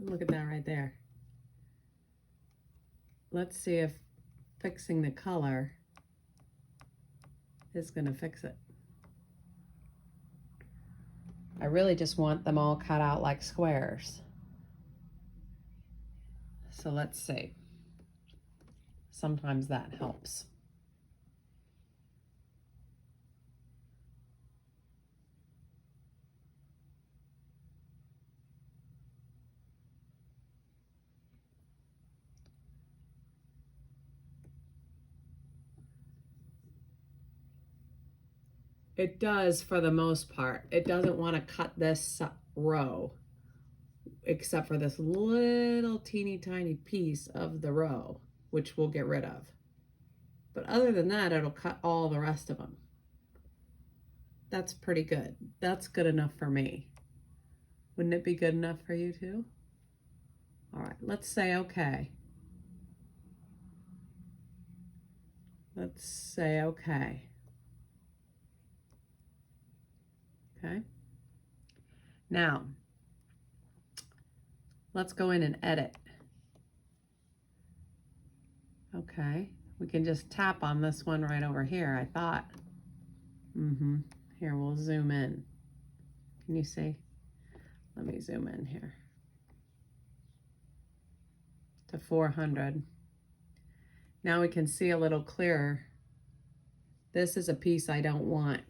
Look at that right there. Let's see if fixing the color is going to fix it. I really just want them all cut out like squares. So let's see. Sometimes that helps. It does for the most part. It doesn't want to cut this row, except for this little teeny tiny piece of the row, which we'll get rid of. But other than that, it'll cut all the rest of them. That's pretty good. That's good enough for me. Wouldn't it be good enough for you too? All right, let's say okay. Let's say okay. Okay. Now, let's go in and edit. Okay, we can just tap on this one right over here, I thought. Here, we'll zoom in. Can you see? Let me zoom in here to 400. Now we can see a little clearer. This is a piece I don't want.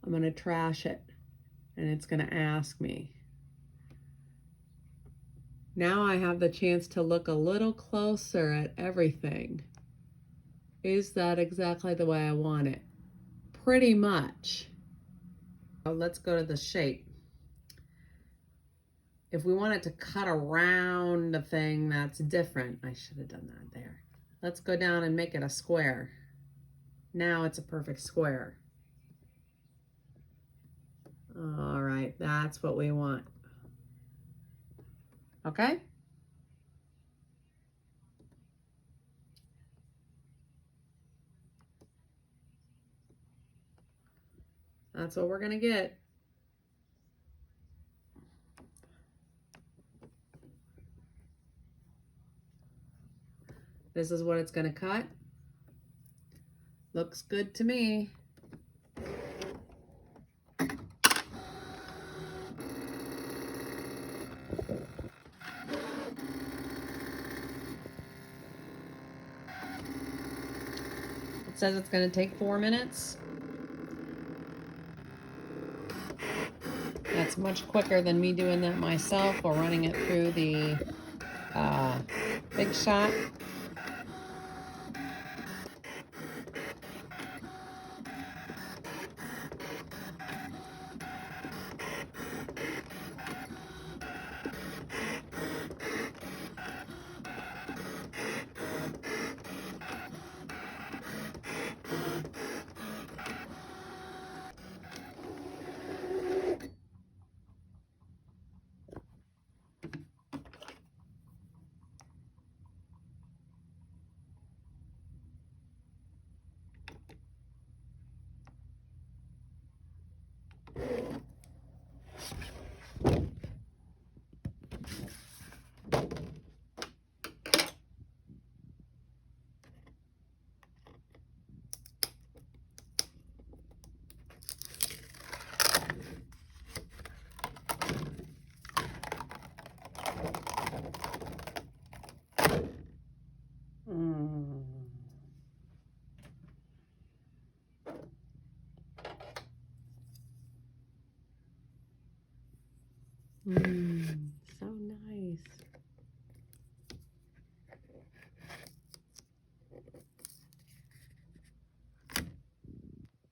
I'm going to trash it, and it's going to ask me. Now I have the chance to look a little closer at everything. Is that exactly the way I want it? Pretty much. Let's go to the shape. If we want it to cut around the thing, that's different. I should have done that there. Let's go down and make it a square. Now it's a perfect square. All right, that's what we want. Okay? That's what we're gonna get. This is what it's gonna cut. Looks good to me. It says it's gonna take 4 minutes. That's much quicker than me doing that myself or running it through the Big Shot.